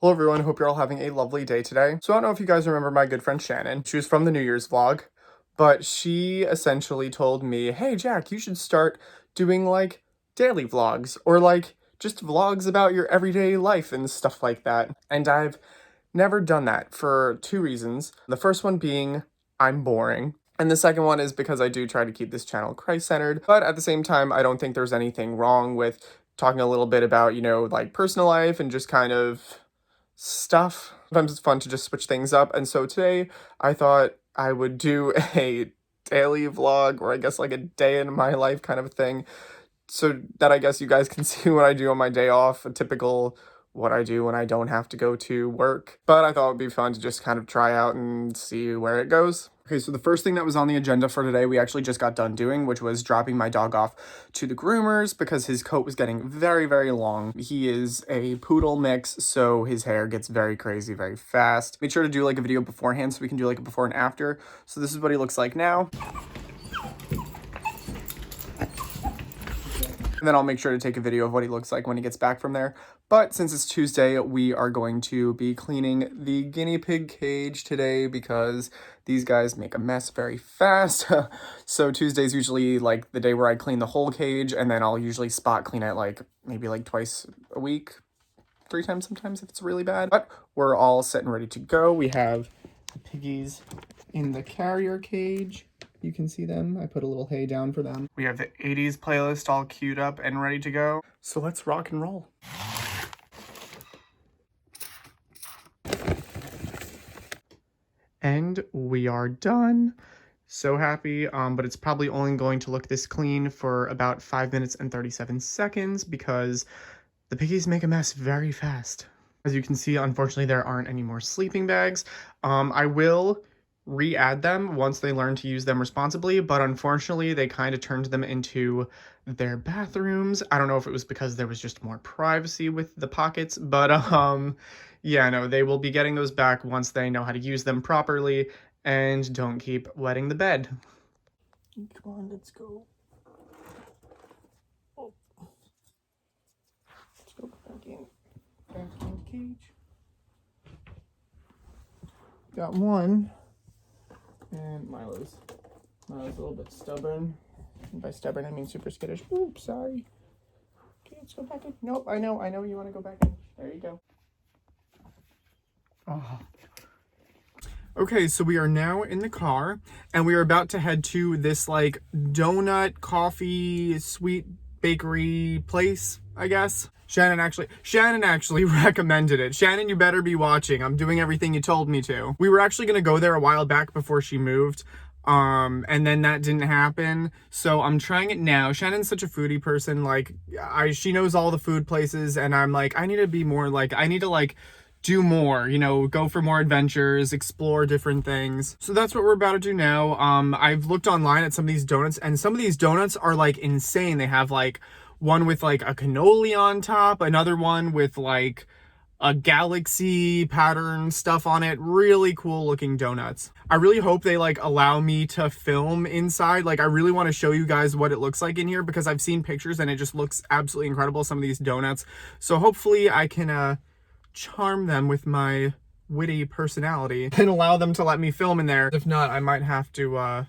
Hello everyone, hope you're all having a lovely day today. So I don't know if you guys remember my good friend Shannon. She was from the New Year's vlog, but she essentially told me, hey Jack, you should start doing like daily vlogs or like just vlogs about your everyday life and stuff like that. And I've never done that for two reasons. The first one being I'm boring. And the second one is because I do try to keep this channel Christ-centered, but at the same time, I don't think there's anything wrong with talking a little bit about, like personal life and just kind of stuff. Sometimes it's fun to just switch things up. And so today I thought I would do a daily vlog, or I guess like a day in my life kind of a thing, so that I guess you guys can see what I do on my day off, a typical what I do when I don't have to go to work. But I thought it would be fun to just kind of try out and see where it goes. Okay, so the first thing that was on the agenda for today, we actually just got done doing, which was dropping my dog off to the groomers because his coat was getting very, very long. He is a poodle mix, so his hair gets very crazy very fast. Made sure to do like a video beforehand so we can do like a before and after. So this is what he looks like now. And then I'll make sure to take a video of what he looks like when he gets back from there. But since it's Tuesday, we are going to be cleaning the guinea pig cage today because these guys make a mess very fast. So Tuesday's usually like the day where I clean the whole cage, and then I'll usually spot clean it like maybe like twice a week, 3 times sometimes if it's really bad. But we're all set and ready to go. We have the piggies in the carrier cage. You can see them. I put a little hay down for them. We have the 80s playlist all queued up and ready to go. So let's rock and roll. And we are done. So happy, but it's probably only going to look this clean for about 5 minutes and 37 seconds because the piggies make a mess very fast. As you can see, unfortunately, there aren't any more sleeping bags. I will re-add them once they learn to use them responsibly, but unfortunately they kind of turned them into their bathrooms. I don't know if it was because there was just more privacy with the pockets, but yeah, no, they will be getting those back once they know how to use them properly and don't keep wetting the bed. Come on, let's go. Oh. Let's go back in the cage. Got one. And Milo's a little bit stubborn. And by stubborn, I mean super skittish. Oops, sorry. Okay, let's go back in. Nope, I know you want to go back in. There you go. Oh. Okay, so we are now in the car, and we are about to head to this, like, donut, coffee, sweet bakery place, I guess. Shannon actually recommended it. Shannon, you better be watching. I'm doing everything you told me to. We were actually gonna go there a while back before she moved, and then that didn't happen. So I'm trying it now. Shannon's such a foodie person. Like, she knows all the food places, and I'm like, I need to be more like, I need to like do more, go for more adventures, explore different things. So that's what we're about to do now. I've looked online at some of these donuts, and some of these donuts are like insane. They have like one with like a cannoli on top, another one with like a galaxy pattern stuff on it. Really cool looking donuts. I really hope they like allow me to film inside. Like, I really want to show you guys what it looks like in here because I've seen pictures and it just looks absolutely incredible, some of these donuts. So hopefully I can charm them with my witty personality and allow them to let me film in there. If not, I might have to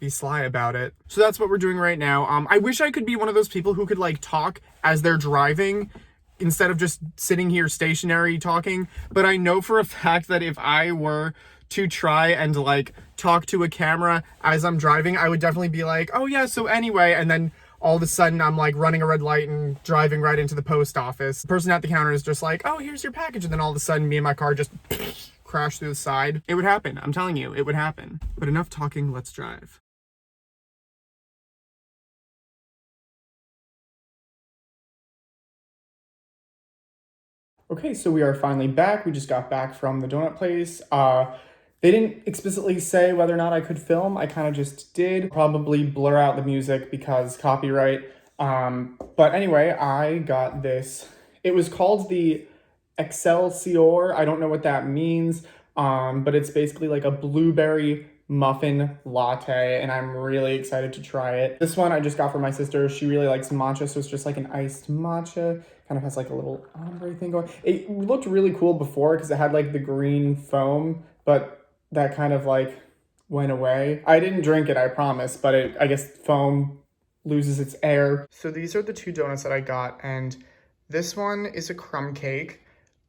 be sly about it. So that's what we're doing right now. I wish I could be one of those people who could like talk as they're driving instead of just sitting here stationary talking, but I know for a fact that if I were to try and like talk to a camera as I'm driving, I would definitely be like, oh yeah, so anyway, and then all of a sudden I'm like running a red light and driving right into the post office. The person at the counter is just like, oh, here's your package, and then all of a sudden me and my car just crash through the side. It would happen. I'm telling you, it would happen. But enough talking, let's drive. Okay, so we are finally back. We just got back from the donut place. They didn't explicitly say whether or not I could film. I kind of just did. Probably blur out the music because copyright. But anyway, I got this. It was called the Excelsior. I don't know what that means, but it's basically like a blueberry muffin latte, and I'm really excited to try it. This one I just got for my sister. She really likes matcha, so it's just like an iced matcha. Kind of has like a little ombre thing going. It looked really cool before because it had like the green foam, but that kind of like went away. I didn't drink it, I promise, but I guess foam loses its air. So these are the two donuts that I got, and this one is a crumb cake,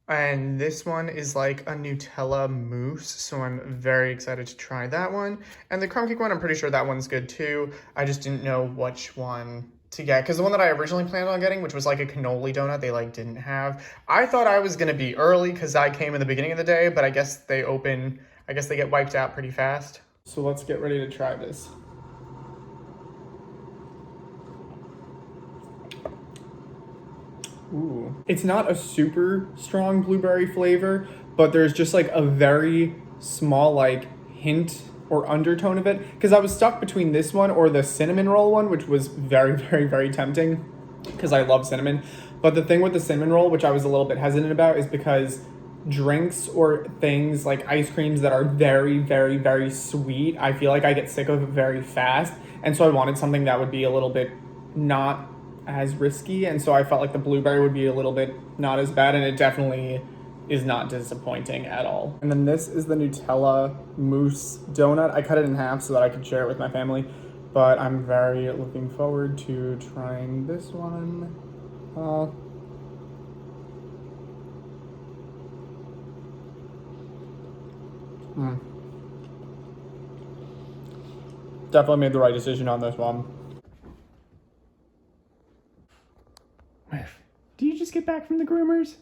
and this one is like a Nutella mousse, so I'm very excited to try that one. And the crumb cake one, I'm pretty sure that one's good too. I just didn't know which one to get, because the one that I originally planned on getting, which was like a cannoli donut, they like didn't have. I thought I was gonna be early because I came in the beginning of the day, but I guess they get wiped out pretty fast. So let's get ready to try this. Ooh. It's not a super strong blueberry flavor, but there's just like a very small like hint or undertone of it. Because I was stuck between this one or the cinnamon roll one, which was very, very, very tempting because I love cinnamon. But the thing with the cinnamon roll, which I was a little bit hesitant about, is because drinks or things like ice creams that are very, very, very sweet, I feel like I get sick of it very fast. And so I wanted something that would be a little bit not as risky, and so I felt like the blueberry would be a little bit not as bad, and it definitely is not disappointing at all. And then this is the Nutella mousse donut. I cut it in half so that I could share it with my family, but I'm very looking forward to trying this one. Definitely made the right decision on this one. Do you just get back from the groomers?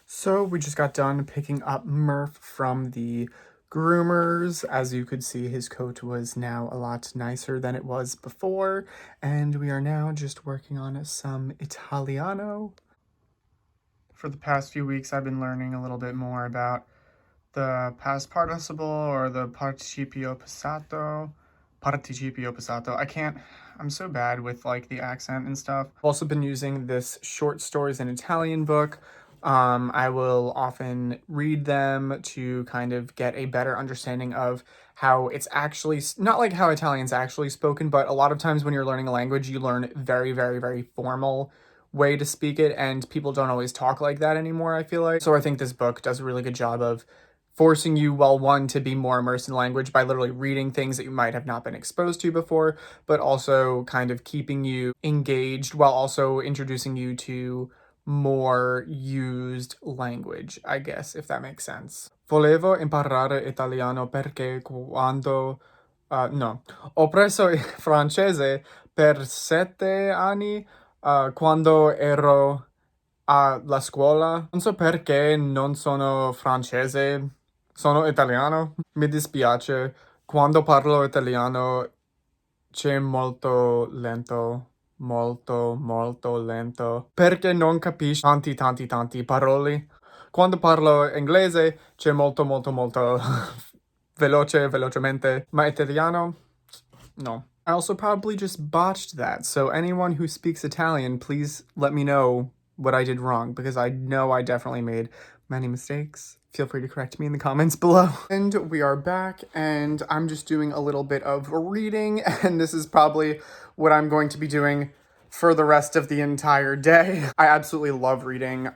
So we just got done picking up Murph from the groomers. As you could see, his coat was now a lot nicer than it was before, and we are now just working on some Italiano. For the past few weeks, I've been learning a little bit more about the past participle or the participio passato. I'm so bad with like the accent and stuff. I've also been using this short stories in Italian book. I will often read them to kind of get a better understanding of how it's actually, not like how Italian's actually spoken, but a lot of times when you're learning a language, you learn very, very, very formal way to speak it, and people don't always talk like that anymore, I feel like. So I think this book does a really good job of forcing you, well, one, to be more immersed in language by literally reading things that you might have not been exposed to before, but also kind of keeping you engaged while also introducing you to more used language, I guess, if that makes sense. Volevo imparare italiano perché quando... no, ho preso il francese per 7 anni quando ero alla scuola. Non so perché non sono francese, sono italiano. Mi dispiace, quando parlo italiano c'è molto lento, molto lento, perché non capisci tanti parole. Quando parlo inglese c'è molto velocemente, ma italiano, no. I also probably just botched that, so anyone who speaks Italian, please let me know what I did wrong, because I know I definitely made many mistakes. Feel free to correct me in the comments below. And we are back, and I'm just doing a little bit of reading, and this is probably what I'm going to be doing for the rest of the entire day. I absolutely love reading.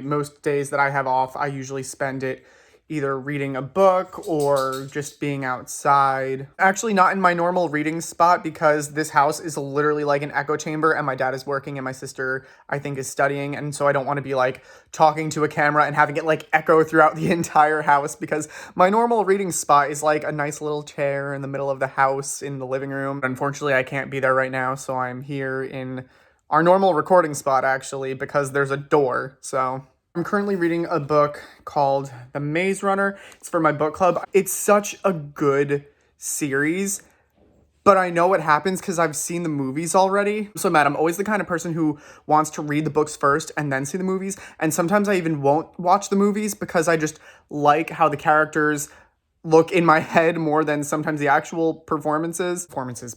Most days that I have off, I usually spend it either reading a book or just being outside. Actually, not in my normal reading spot because this house is literally like an echo chamber, and my dad is working and my sister, I think, is studying, and so I don't want to be like talking to a camera and having it like echo throughout the entire house, because my normal reading spot is like a nice little chair in the middle of the house in the living room. Unfortunately, I can't be there right now, so I'm here in our normal recording spot, actually, because there's a door, so... I'm currently reading a book called The Maze Runner. It's for my book club. It's such a good series, but I know what happens because I've seen the movies already. I'm so mad. I'm always the kind of person who wants to read the books first and then see the movies, and sometimes I even won't watch the movies because I just like how the characters look in my head more than sometimes the actual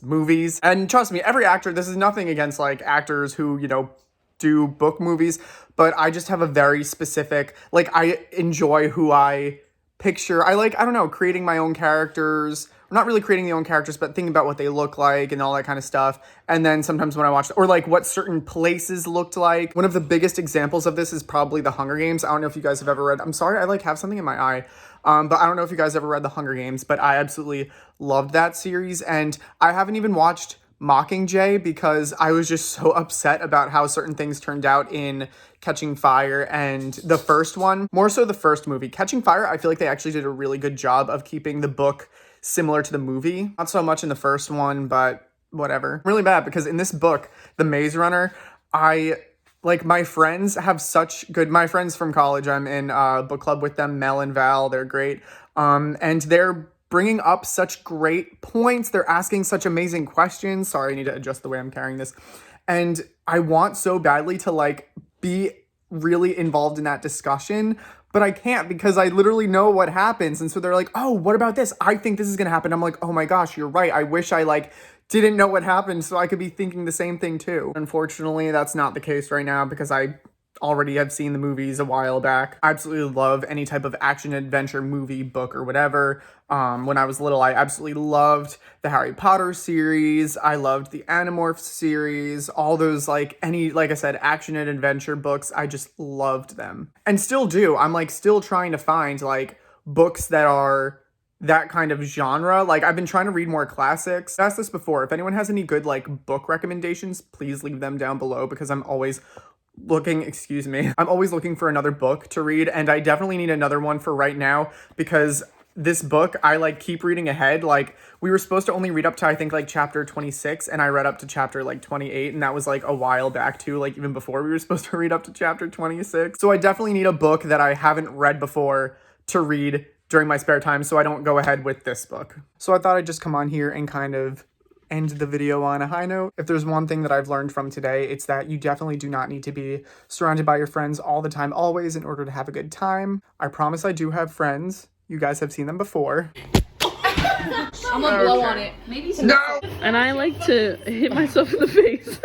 movies. And trust me, every actor, this is nothing against like actors who, do book movies, but I just have a very specific, like, I enjoy who I picture. I don't know, creating my own characters. Not really creating the own characters, but thinking about what they look like and all that kind of stuff. And then sometimes when I watch, or like what certain places looked like. One of the biggest examples of this is probably The Hunger Games. I don't know if you guys have ever read, I'm sorry, I like have something in my eye. But I don't know if you guys ever read The Hunger Games, but I absolutely loved that series. And I haven't even watched Mockingjay because I was just so upset about how certain things turned out in Catching Fire and the first one. More so the first movie. Catching Fire, I feel like they actually did a really good job of keeping the book similar to the movie. Not so much in the first one, but whatever. I'm really bad because in this book, The Maze Runner, my friends have such good, my friends from college, I'm in book club with them, Mel and Val, they're great. And they're bringing up such great points. They're asking such amazing questions. Sorry, I need to adjust the way I'm carrying this. And I want so badly to be really involved in that discussion, but I can't because I literally know what happens. And so they're like, oh, what about this? I think this is going to happen. I'm like, oh my gosh, you're right. I wish I didn't know what happened so I could be thinking the same thing too. Unfortunately, that's not the case right now because I already have seen the movies a while back. I absolutely love any type of action adventure movie, book, or whatever. When I was little, I absolutely loved the Harry Potter series. I loved the Animorphs series. All those, like I said, action and adventure books. I just loved them. And still do. I'm still trying to find books that are that kind of genre. I've been trying to read more classics. I've asked this before. If anyone has any good book recommendations, please leave them down below because I'm always I'm always looking for another book to read, and I definitely need another one for right now because this book, I keep reading ahead. We were supposed to only read up to, I think, chapter 26, and I read up to chapter 28, and that was a while back too, even before we were supposed to read up to chapter 26. So I definitely need a book that I haven't read before to read during my spare time so I don't go ahead with this book. So I thought I'd just come on here and kind of end the video on a high note. If there's one thing that I've learned from today, it's that you definitely do not need to be surrounded by your friends all the time, always, in order to have a good time. I promise I do have friends. You guys have seen them before. I'm gonna blow on it. Maybe some. No! And I like to hit myself in the face.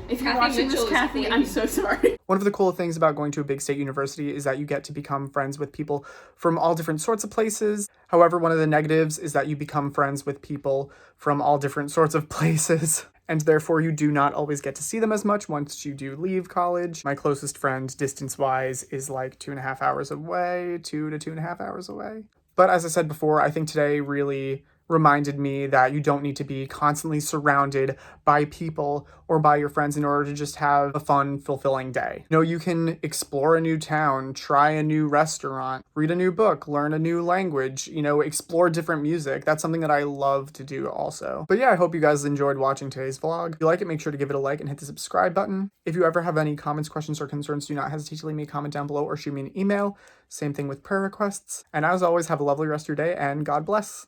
If you're watching this, Kathy, I'm so sorry. One of the cool things about going to a big state university is that you get to become friends with people from all different sorts of places. However, one of the negatives is that you become friends with people from all different sorts of places. And therefore, you do not always get to see them as much once you do leave college. My closest friend, distance-wise, is 2.5 hours away, 2 to 2.5 hours away. But as I said before, I think today really reminded me that you don't need to be constantly surrounded by people or by your friends in order to just have a fun, fulfilling day. You can explore a new town, try a new restaurant, read a new book, learn a new language, explore different music. That's something that I love to do also. But yeah, I hope you guys enjoyed watching today's vlog. If you like it, make sure to give it a like and hit the subscribe button. If you ever have any comments, questions, or concerns, do not hesitate to leave me a comment down below or shoot me an email. Same thing with prayer requests. And as always, have a lovely rest of your day and God bless.